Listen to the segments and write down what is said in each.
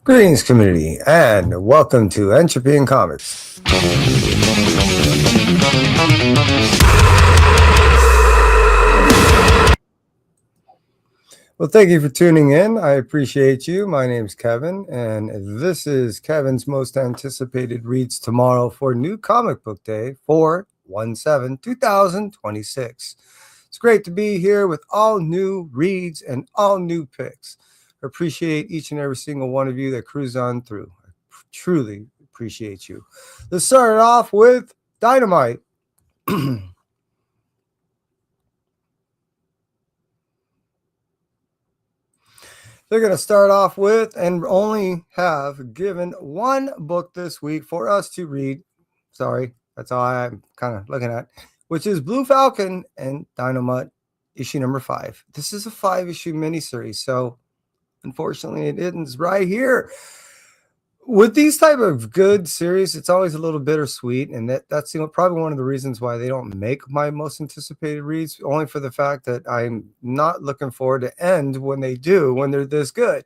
Greetings, community, and welcome to Entropy and Comics. Well, thank you for tuning in. I appreciate you. My name's Kevin, and this is Kevin's most anticipated reads tomorrow for New Comic Book Day, 4/17/2026. It's great to be here with all new reads and all new picks. I appreciate each and every single one of you that cruise on through. I truly appreciate you. Let's start it off with Dynamite. They're going to start off with and only have given one book this week for us to read. Sorry, that's all I'm kind of looking at, which is Blue Falcon and Dynamite issue number 5. This is a 5-issue miniseries, so unfortunately it ends right here. With these type of good series, it's always a little bittersweet, and that's probably one of the reasons why they don't make my most anticipated reads, only for the fact that I'm not looking forward to end when they do, when they're this good.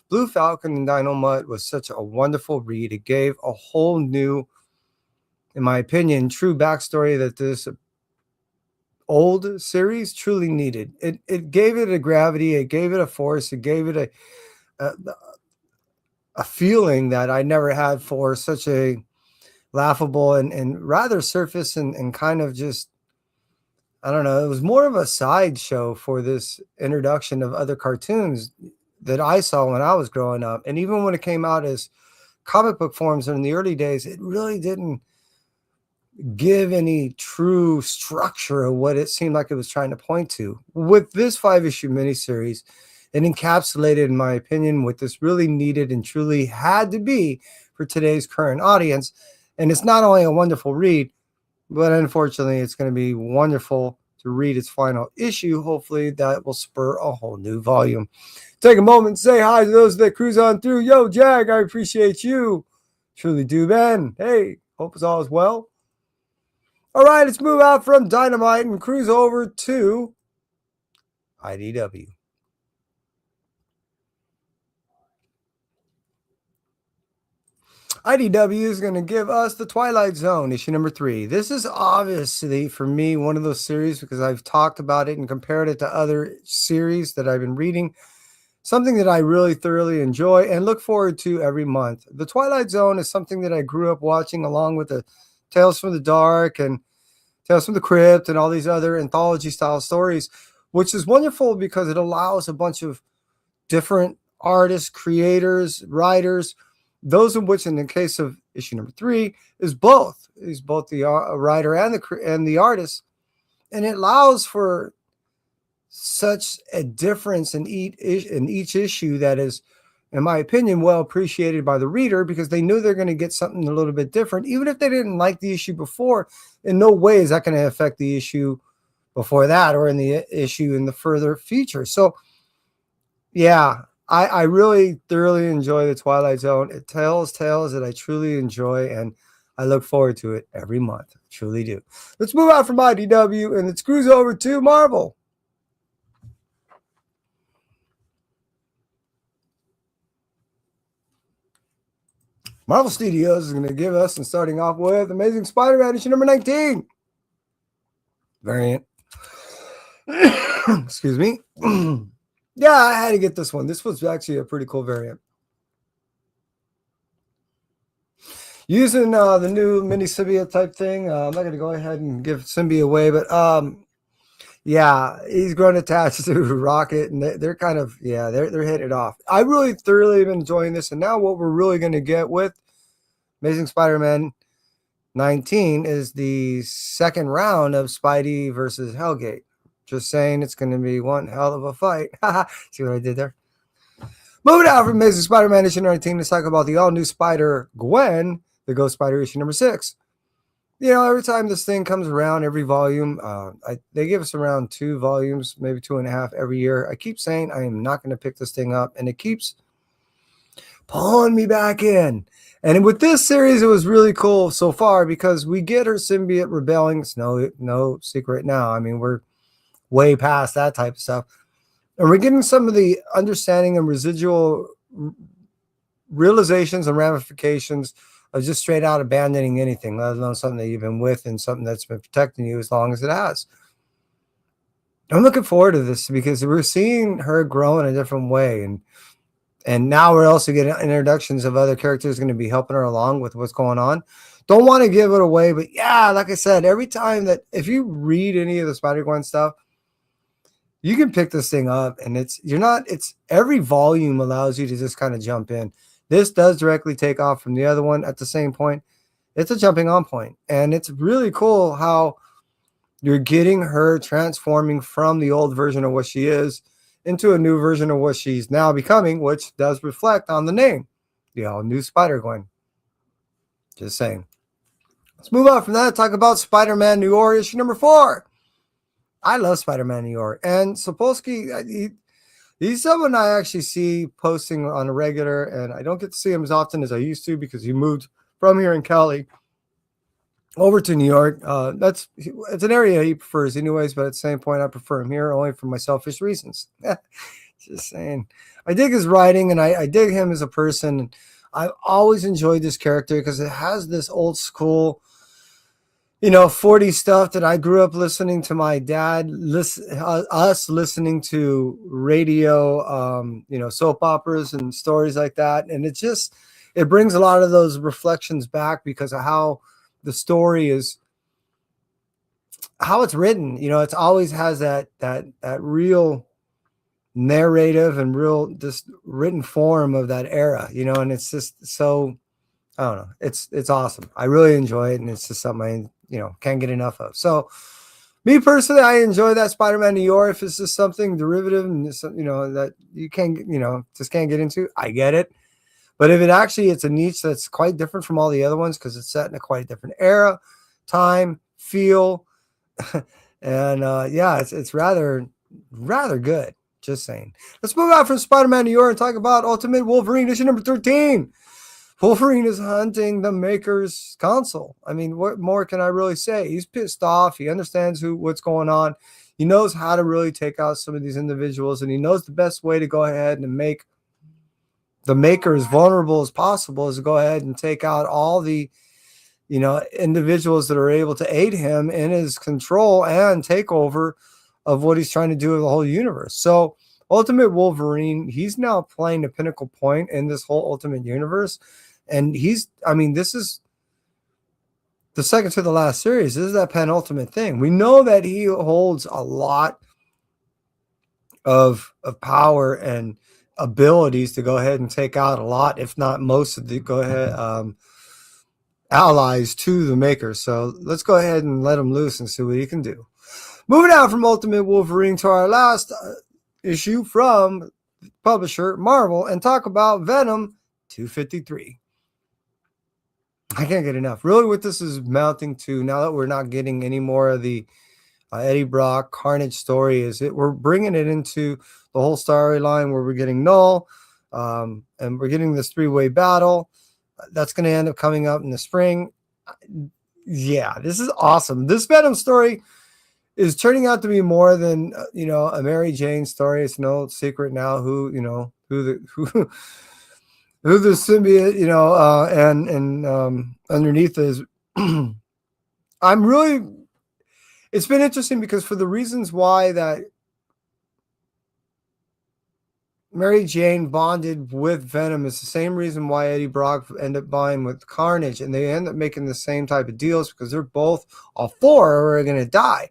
Blue Falcon and Dynamite was such a wonderful read. It gave a whole new, in my opinion, true backstory that this old series truly needed. It gave it a gravity, it gave it a force, it gave it a feeling that I never had for such a laughable and rather surface and kind of just, I don't know, it was more of a sideshow for this introduction of other cartoons that I saw when I was growing up. And even when it came out as comic book forms in the early days, it really didn't give any true structure of what it seemed like it was trying to point to. With this 5-issue miniseries, it encapsulated, in my opinion, what this really needed and truly had to be for today's current audience. And it's not only a wonderful read, but unfortunately, it's going to be wonderful to read its final issue. Hopefully, that will spur a whole new volume. Take a moment and say hi to those that cruise on through. Yo, Jag, I appreciate you. Truly do, Ben. Hey, hope it's all is well. All right, let's move out from Dynamite and cruise over to IDW. IDW is going to give us The Twilight Zone, issue number 3. This is obviously, for me, one of those series, because I've talked about it and compared it to other series that I've been reading, something that I really thoroughly enjoy and look forward to every month. The Twilight Zone is something that I grew up watching along with the Tales from the Dark and Tales from the Crypt and all these other anthology-style stories, which is wonderful because it allows a bunch of different artists, creators, writers, those of which, in the case of issue number 3, is both the writer and the artist, and it allows for such a difference in each issue that is, in my opinion, well appreciated by the reader because they knew they're going to get something a little bit different, even if they didn't like the issue before. In no way is that going to affect the issue before that or in the issue in the further future. So, yeah. I really thoroughly enjoy The Twilight Zone. It tells tales that I truly enjoy, and I look forward to it every month. I truly do. Let's move out from IDW, and let's cruise over to Marvel. Marvel Studios is going to give us, and starting off with Amazing Spider-Man issue number 19. Variant. Excuse me. Yeah, I had to get this one. This was actually a pretty cool variant. Using the new mini symbiote type thing. I'm not going to go ahead and give Symbi away, but yeah, he's grown attached to Rocket, and they're kind of, yeah, they're hitting it off. I really thoroughly been enjoying this, and now what we're really going to get with Amazing Spider-Man 19 is the second round of Spidey versus Hellgate. Just saying, it's going to be one hell of a fight. See what I did there? Moving out from Amazing Spider-Man issue 19, let's talk about the all-new Spider-Gwen, the Ghost Spider issue number 6. You know, every time this thing comes around, every volume, they give us around 2 volumes, maybe 2.5 every year. I keep saying I am not going to pick this thing up, and it keeps pulling me back in. And with this series, it was really cool so far because we get her symbiote rebelling. It's no secret now. I mean, we're way past that type of stuff. And we're getting some of the understanding and residual realizations and ramifications of just straight out abandoning anything, let alone something that you've been with and something that's been protecting you as long as it has. I'm looking forward to this because we're seeing her grow in a different way, and now we're also getting introductions of other characters going to be helping her along with what's going on. Don't want to give it away, but yeah, like I said, every time that if you read any of the Spider-Gwen stuff, you can pick this thing up, and it's every volume allows you to just kind of jump in. This does directly take off from the other one at the same point. It's a jumping on point, and it's really cool how you're getting her transforming from the old version of what she is into a new version of what she's now becoming, which does reflect on the name, the all new Spider-Gwen. Just saying. Let's move on from that. Talk about Spider-Man New York issue number 4. I love Spider-Man New York, and Sapolsky, he's someone I actually see posting on a regular, and I don't get to see him as often as I used to because he moved from here in Cali over to New York. It's an area he prefers anyways, but at the same point, I prefer him here only for my selfish reasons. Just saying. I dig his writing, and I dig him as a person. I've always enjoyed this character because it has this old school, 40 stuff that I grew up listening to my dad, us listening to radio, soap operas and stories like that. And it brings a lot of those reflections back because of how the story is, how it's written. It's always has that real narrative and real just written form of that era, and it's just so, I don't know. It's awesome. I really enjoy it, and it's just something I can't get enough of. So, me personally, I enjoy that Spider-Man New York. If it's just something derivative and that you can't just can't get into, I get it. But if it's a niche that's quite different from all the other ones because it's set in a quite different era, time, feel, and it's rather good. Just saying. Let's move out from Spider-Man New York and talk about Ultimate Wolverine issue number 13. Wolverine is hunting the Maker's console. I mean, what more can I really say? He's pissed off. He understands what's going on. He knows how to really take out some of these individuals, and he knows the best way to go ahead and make the Maker as vulnerable as possible is to go ahead and take out all the, individuals that are able to aid him in his control and takeover of what he's trying to do with the whole universe. So Ultimate Wolverine, he's now playing the pinnacle point in this whole Ultimate universe. And this is the second to the last series. This is that penultimate thing. We know that he holds a lot of power and abilities to go ahead and take out a lot, if not most of the allies to the Maker. So let's go ahead and let him loose and see what he can do. Moving out from Ultimate Wolverine to our last issue from publisher Marvel and talk about Venom 253. I can't get enough. Really, what this is mounting to, now that we're not getting any more of the Eddie Brock Carnage story, we're bringing it into the whole storyline where we're getting Null, and we're getting this 3-way battle. That's going to end up coming up in the spring. Yeah, this is awesome. This Venom story is turning out to be more than a Mary Jane story. It's no secret now who the symbiote and underneath is. It's been interesting because for the reasons why that Mary Jane bonded with Venom is the same reason why Eddie Brock ended up buying with Carnage, and they end up making the same type of deals because they're both, all four are going to die.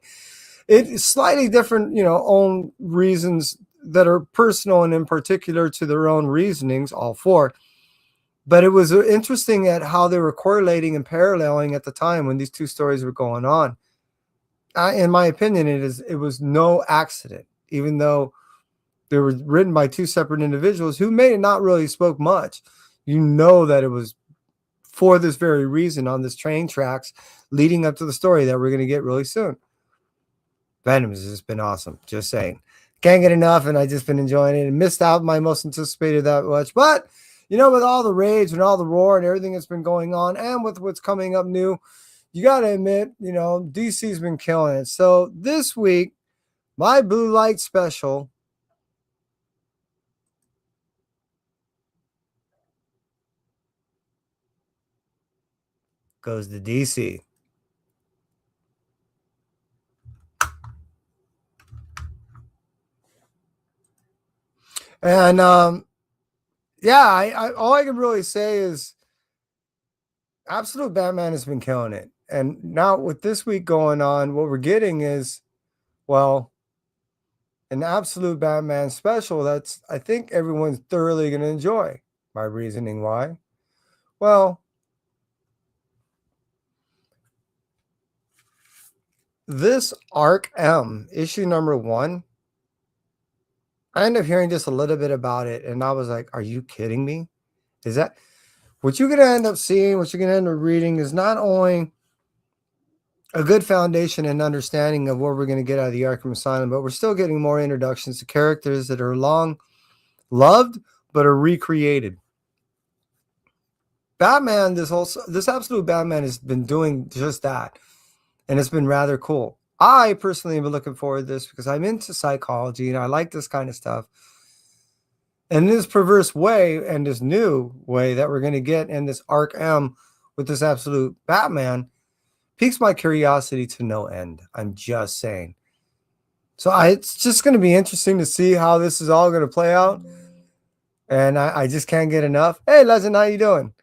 It's slightly different, own reasons that are personal and in particular to their own reasonings, all four. But it was interesting at how they were correlating and paralleling at the time when these two stories were going on. In my opinion, it was no accident, even though they were written by two separate individuals who may not really spoke much. That it was for this very reason on this train tracks leading up to the story that we're going to get really soon. Venom has just been awesome. Just saying. Can't get enough, and I've just been enjoying it and missed out my most anticipated that much. But, with all the rage and all the roar and everything that's been going on and with what's coming up new, you got to admit, DC's been killing it. So this week, my Blue Light special goes to DC. And yeah, all I can really say is Absolute Batman has been killing it. And now with this week going on, what we're getting is, well, an Absolute Batman special that's, I think, everyone's thoroughly going to enjoy. My reasoning why? Well, this Arc-M, issue number 1, I ended up hearing just a little bit about it, and I was like, are you kidding me? Is that what you're going to end up seeing, what you're going to end up reading is not only a good foundation and understanding of what we're going to get out of the Arkham Asylum, but we're still getting more introductions to characters that are long loved but are recreated. Batman, this Absolute Batman has been doing just that, and it's been rather cool. I personally have been looking forward to this because I'm into psychology and I like this kind of stuff. And this perverse way and this new way that we're going to get in this Arc-M with this Absolute Batman piques my curiosity to no end. I'm just saying. So it's just going to be interesting to see how this is all going to play out. And I just can't get enough. Hey, Legend, how you doing?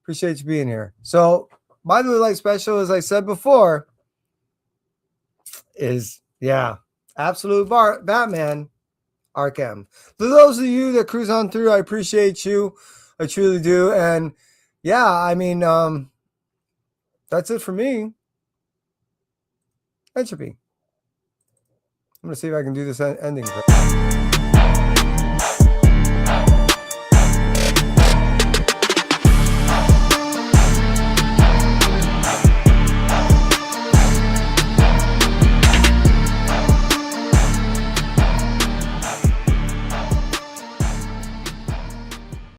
Appreciate you being here. So my Blue Light special, as I said before, is, yeah, Absolute Batman Arc-M. For those of you that cruise on through, I appreciate you. I truly do. And yeah, I mean, that's it for me. Entropy. I'm going to see if I can do this ending.